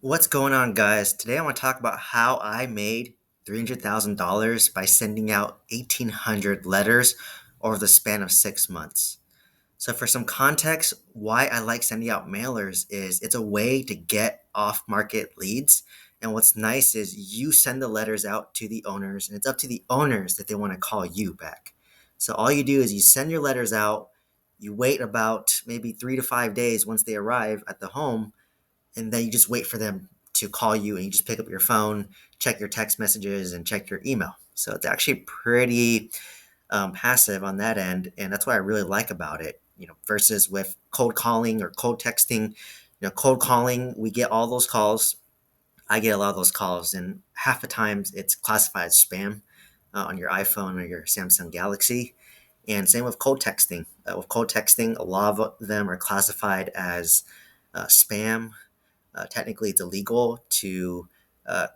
What's going on, guys? Today I want to talk about how I made $300,000 by sending out 1,800 letters over the span of 6 months. So, for some context, why I like sending out mailers is it's a way to get off market leads. And what's nice is you send the letters out to the owners, and it's up to the owners that they want to call you back. So, all you do is you send your letters out, you wait about maybe 3 to 5 days once they arrive at the home, and then you just wait for them to call you, and you just pick up your phone, check your text messages, and check your email. So it's actually pretty passive on that end, and that's what I really like about it. Versus with cold calling or cold texting. Cold calling, we get all those calls. I get a lot of those calls, and half the times it's classified as spam on your iPhone or your Samsung Galaxy. And same with cold texting. With cold texting, a lot of them are classified as spam. Technically, it's illegal to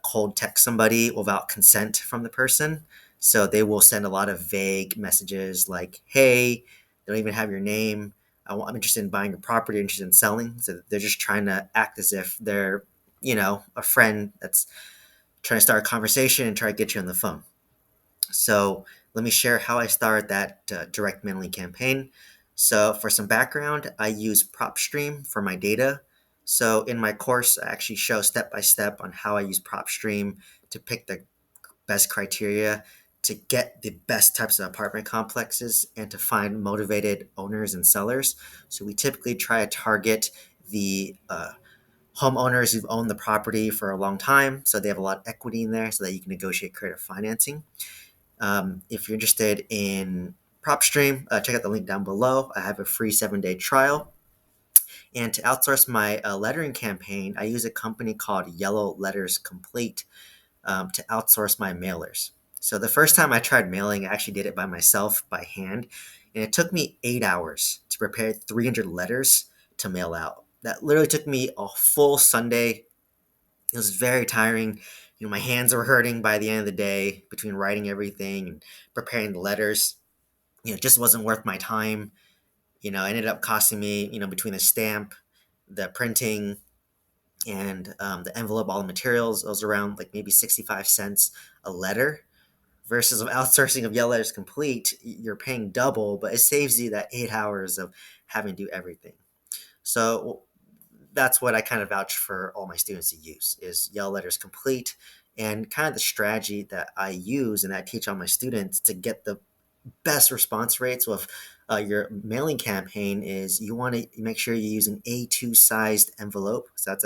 cold text somebody without consent from the person. So they will send a lot of vague messages like, hey, they don't even have your name. I'm interested in buying your property, interested in selling. So they're just trying to act as if they're, a friend that's trying to start a conversation and try to get you on the phone. So let me share how I started that direct mailing campaign. So for some background, I use PropStream for my data. So in my course, I actually show step by step on how I use PropStream to pick the best criteria to get the best types of apartment complexes and to find motivated owners and sellers. So we typically try to target the homeowners who've owned the property for a long time, so they have a lot of equity in there, so that you can negotiate creative financing. If you're interested in PropStream, check out the link down below. I have a free 7-day trial. And to outsource my lettering campaign, I use a company called Yellow Letters Complete to outsource my mailers. So the first time I tried mailing, I actually did it by myself by hand. And it took me 8 hours to prepare 300 letters to mail out. That literally took me a full Sunday. It was very tiring. My hands were hurting by the end of the day between writing everything and preparing the letters. It just wasn't worth my time. It ended up costing me, between the stamp, the printing, and the envelope, all the materials, it was around like maybe 65 cents a letter. Versus of outsourcing of Yellow Letters Complete, you're paying double, but it saves you that 8 hours of having to do everything. So that's what I kind of vouch for all my students to use is Yellow Letters Complete, and kind of the strategy that I use and I teach all my students to get the best response rates with your mailing campaign is you want to make sure you use an A2 sized envelope. So that's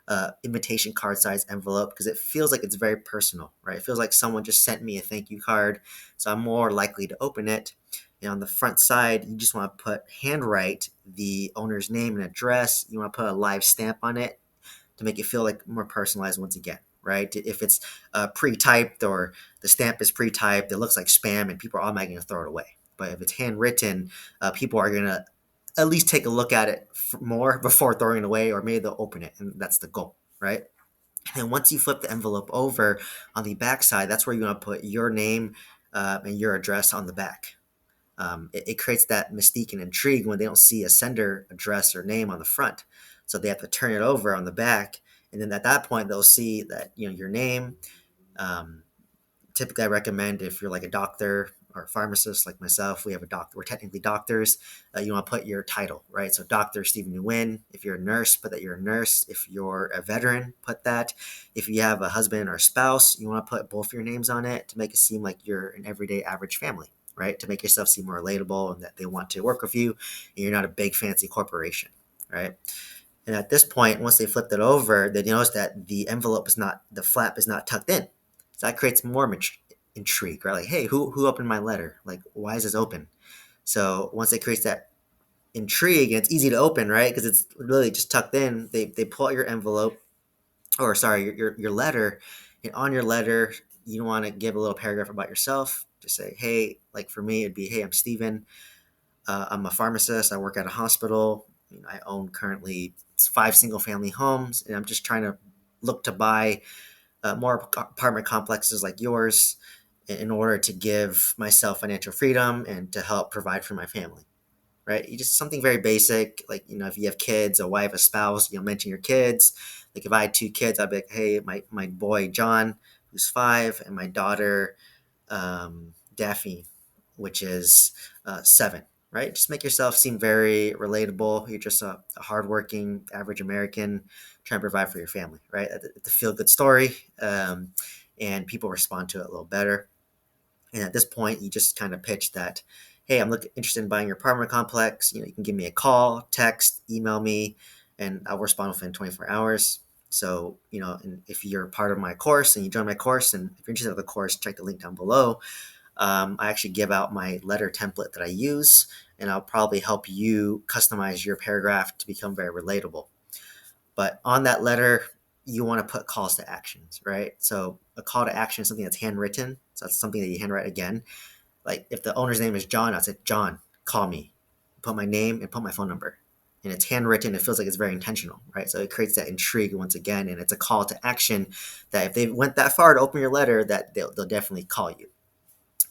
a invitation card size envelope because it feels like it's very personal, right? It feels like someone just sent me a thank you card, so I'm more likely to open it. And on the front side, you just want to put handwrite the owner's name and address. You want to put a live stamp on it to make it feel like more personalized once again, right? If it's pre-typed or the stamp is pre-typed, it looks like spam and people are automatically going to throw it away. But if it's handwritten, people are going to at least take a look at it more before throwing it away, or maybe they'll open it, and that's the goal, right? And once you flip the envelope over on the back side, that's where you want to put your name and your address on the back. It creates that mystique and intrigue when they don't see a sender address or name on the front. So they have to turn it over on the back. And then at that point, they'll see that, your name. Um, Typically, I recommend if you're like a doctor or a pharmacist like myself, we have a doctor. We're technically doctors. You want to put your title, right? So, Dr. Stephen Nguyen. If you're a nurse, put that you're a nurse. If you're a veteran, put that. If you have a husband or a spouse, you want to put both your names on it to make it seem like you're an everyday average family, right? To make yourself seem more relatable and that they want to work with you and you're not a big fancy corporation, right? And at this point, once they flipped it over, they notice that the envelope is not, the flap is not tucked in. So that creates more intrigue, right? Like, hey, who opened my letter? Like, why is this open? So once it creates that intrigue, and it's easy to open, right? Because it's really just tucked in. They pull out your envelope, or sorry, your letter, and on your letter, you want to give a little paragraph about yourself. Just say, hey, like for me, it'd be, hey, I'm Steven. I'm a pharmacist. I work at a hospital. I own currently 5 single-family homes, and I'm just trying to look to buy more apartment complexes like yours in order to give myself financial freedom and to help provide for my family. right? You just something very basic, like, if you have kids, a wife, a spouse, mention your kids. Like if I had two kids, I'd be like, hey, my boy John, who's 5, and my daughter Daphne, which is 7, right? Just make yourself seem very relatable. You're just a hardworking, average American trying to provide for your family, right? It's a feel good story, and people respond to it a little better. And at this point, you just kind of pitch that, hey, interested in buying your apartment complex. You can give me a call, text, email me, and I'll respond within 24 hours. So, and if you're part of my course and you join my course, and if you're interested in the course, check the link down below. I actually give out my letter template that I use, and I'll probably help you customize your paragraph to become very relatable. But on that letter, you want to put calls to actions, right? So a call to action is something that's handwritten. So that's something that you handwrite again. Like if the owner's name is John, I said, John, call me. Put my name and put my phone number. And it's handwritten. It feels like it's very intentional, right? So it creates that intrigue once again, and it's a call to action that if they went that far to open your letter, that they'll definitely call you.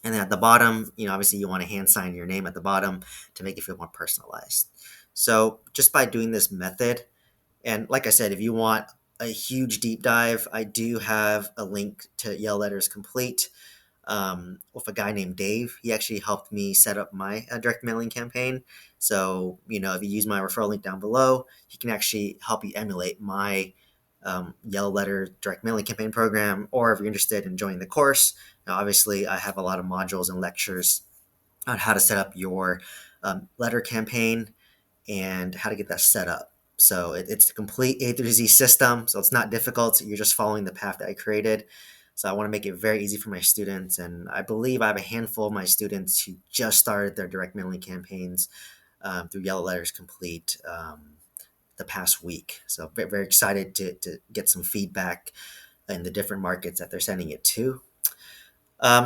And then at the bottom, obviously you want to hand sign your name at the bottom to make it feel more personalized. So just by doing this method, and like I said, if you want a huge deep dive, I do have a link to Yell Letters Complete with a guy named Dave. He actually helped me set up my direct mailing campaign. So, if you use my referral link down below, he can actually help you emulate my Yellow Letter direct mailing campaign program. Or if you're interested in joining the course, now obviously I have a lot of modules and lectures on how to set up your letter campaign and how to get that set up. So it's a complete A through Z system. So it's not difficult. You're just following the path that I created. So I want to make it very easy for my students. And I believe I have a handful of my students who just started their direct mailing campaigns through Yellow Letters Complete the past week. So very, very excited to get some feedback in the different markets that they're sending it to.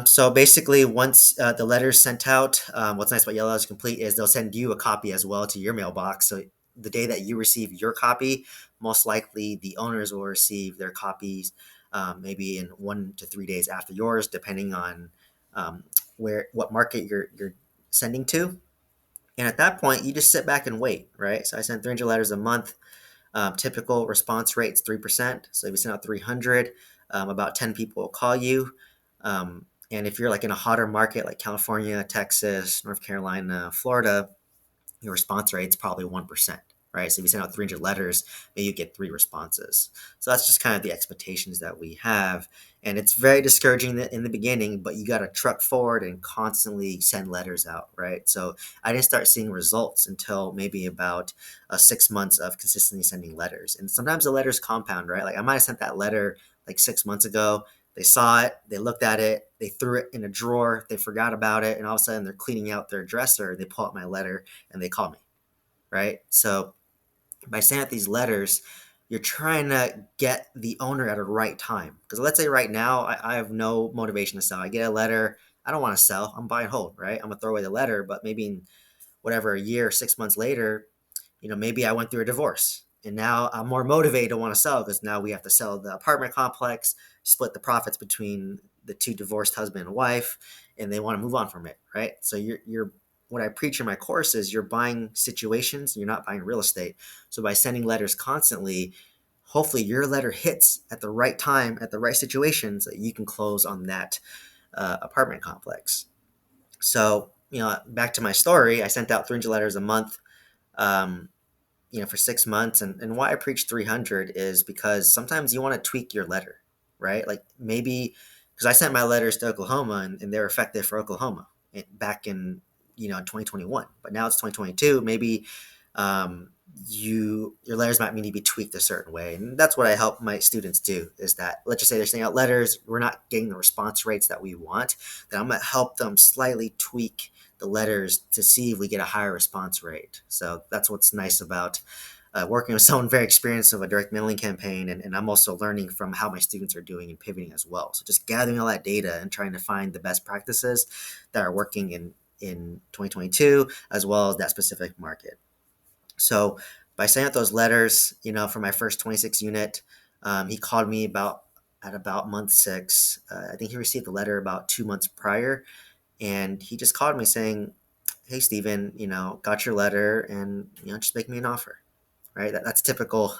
So basically, once the letter's sent out, what's nice about Yellow Letters Complete is they'll send you a copy as well to your mailbox. So the day that you receive your copy, most likely the owners will receive their copies maybe in 1 to 3 days after yours, depending on what market you're sending to. And at that point, you just sit back and wait, right? So I send 300 letters a month. Typical response rate is 3%. So if you send out 300, about 10 people will call you. And if you're like in a hotter market like California, Texas, North Carolina, Florida, your response rate is probably 1%, right? So if you send out 300 letters, maybe you get 3 responses. So that's just kind of the expectations that we have. And it's very discouraging in the beginning, but you got to truck forward and constantly send letters out, right? So I didn't start seeing results until maybe about 6 months of consistently sending letters. And sometimes the letters compound, right? Like I might have sent that letter like 6 months ago. They saw it, they looked at it, they threw it in a drawer, they forgot about it, and all of a sudden they're cleaning out their dresser, they pull out my letter and they call me, right? So by sending out these letters, you're trying to get the owner at a right time. Because let's say right now, I have no motivation to sell. I get a letter, I don't want to sell, I'm buy and hold, right? I'm gonna throw away the letter, but maybe in whatever, a year, 6 months later, maybe I went through a divorce and now I'm more motivated to want to sell because now we have to sell the apartment complex, split the profits between the two divorced husband and wife, and they want to move on from it, right? So you're what I preach in my course is you're buying situations, you're not buying real estate. So by sending letters constantly, hopefully your letter hits at the right time, at the right situation, so that you can close on that apartment complex. So, back to my story, I sent out 300 letters a month. Um, for 6 months. And why I preach 300 is because sometimes you want to tweak your letter, right? Like maybe because I sent my letters to Oklahoma and they're effective for Oklahoma back in, 2021, but now it's 2022. Maybe um, your letters might need to be tweaked a certain way. And that's what I help my students do is that let's just say they're sending out letters, we're not getting the response rates that we want, then I'm going to help them slightly tweak the letters to see if we get a higher response rate. So that's what's nice about working with someone very experienced of a direct mailing campaign. And I'm also learning from how my students are doing and pivoting as well. So just gathering all that data and trying to find the best practices that are working in 2022, as well as that specific market. So by sending out those letters, for my first 26 unit, he called me at about month 6. I think he received the letter about 2 months prior, and he just called me saying, hey, Steven, got your letter and, just make me an offer, right? That's typical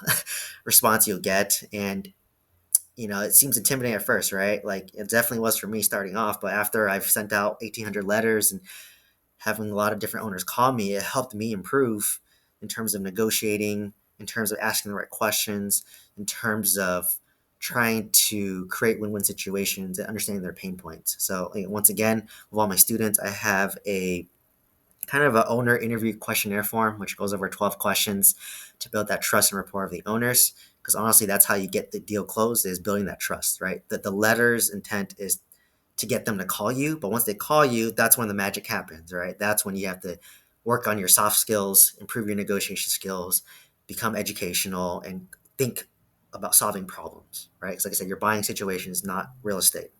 response you'll get. And, it seems intimidating at first, right? Like it definitely was for me starting off, but after I've sent out 1,800 letters and having a lot of different owners call me, it helped me improve in terms of negotiating, in terms of asking the right questions, in terms of trying to create win-win situations and understanding their pain points. So once again, with all my students, I have a kind of an owner interview questionnaire form, which goes over 12 questions to build that trust and rapport of the owners. Because honestly, that's how you get the deal closed, is building that trust, right? That the letter's intent is to get them to call you. But once they call you, that's when the magic happens, right? That's when you have to work on your soft skills, improve your negotiation skills, become educational, and think about solving problems, right? Because like I said, your buying situation is not real estate.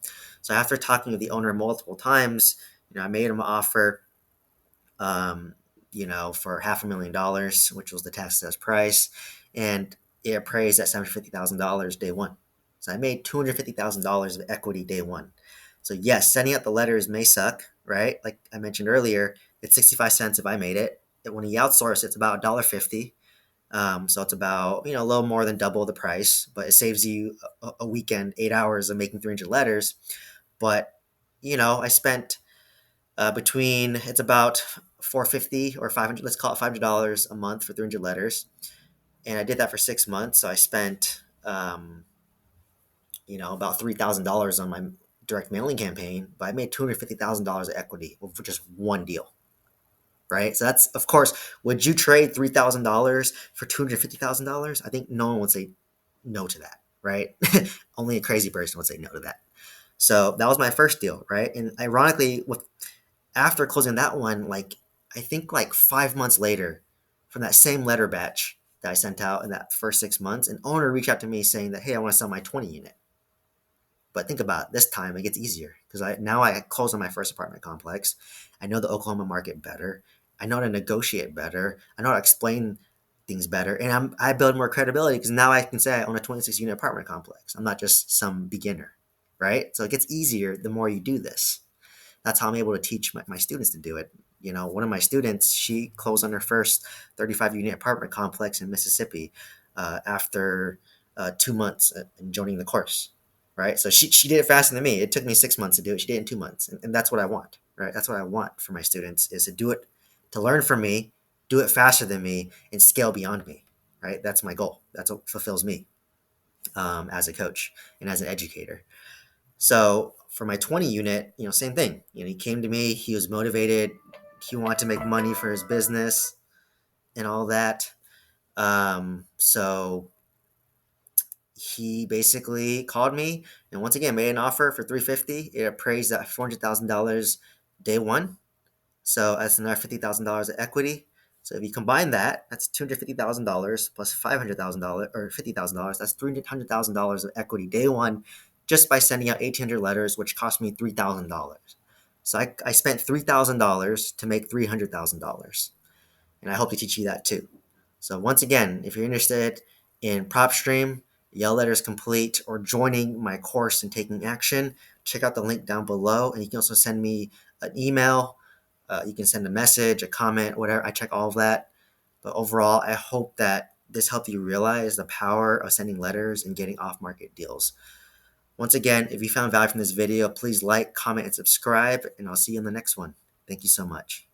So after talking to the owner multiple times, I made him an offer, um, for $500,000, which was the tax assessed price, and it appraised at $750,000 day one. So I made $250,000 of equity day one. So yes, sending out the letters may suck, right? Like I mentioned earlier, it's 65 cents if I made it. When you outsource, it's about $1.50. So it's about, a little more than double the price, but it saves you a weekend, 8 hours of making 300 letters. But, I spent between, it's about 450 or 500, let's call it $500 a month for 300 letters. And I did that for 6 months. So I spent, about $3,000 on my direct mailing campaign, but I made $250,000 of equity for just one deal. Right. So that's, of course, would you trade $3,000 for $250,000? I think no one would say no to that. Right. Only a crazy person would say no to that. So that was my first deal. Right. And ironically, after closing that one, like I think like 5 months later, from that same letter batch that I sent out in that first 6 months, an owner reached out to me saying that, hey, I want to sell my 20 unit. But think about it, this time it gets easier because I closed on my first apartment complex. I know the Oklahoma market better. I know how to negotiate better. I know how to explain things better, and I build more credibility because now I can say I own a 26 unit apartment complex. I'm not just some beginner, right? So it gets easier the more you do this. That's how I'm able to teach my students to do it. One of my students, she closed on her first 35 unit apartment complex in Mississippi after 2 months in joining the course. Right. So she did it faster than me. It took me 6 months to do it. She did it in 2 months. And that's what I want. Right. That's what I want for my students, is to do it, to learn from me, do it faster than me, and scale beyond me. Right. That's my goal. That's what fulfills me as a coach and as an educator. So for my 20 unit, same thing. He came to me, he was motivated, he wanted to make money for his business and all that. So he basically called me and once again made an offer for 350. It appraised at $400,000 day one. So that's another $50,000 of equity. So if you combine that, that's $250,000 plus $500,000 or $50,000. That's $300,000 of equity day one, just by sending out 1,800 letters, which cost me $3,000. So I spent $3,000 to make $300,000, and I hope to teach you that too. So once again, if you're interested in PropStream, Yell Letters Complete, or joining my course and taking action, check out the link down below, and you can also send me an email. You can send a message, a comment, whatever. I check all of that. But overall, I hope that this helped you realize the power of sending letters and getting off-market deals. Once again, if you found value from this video, please like, comment, and subscribe, and I'll see you in the next one. Thank you so much.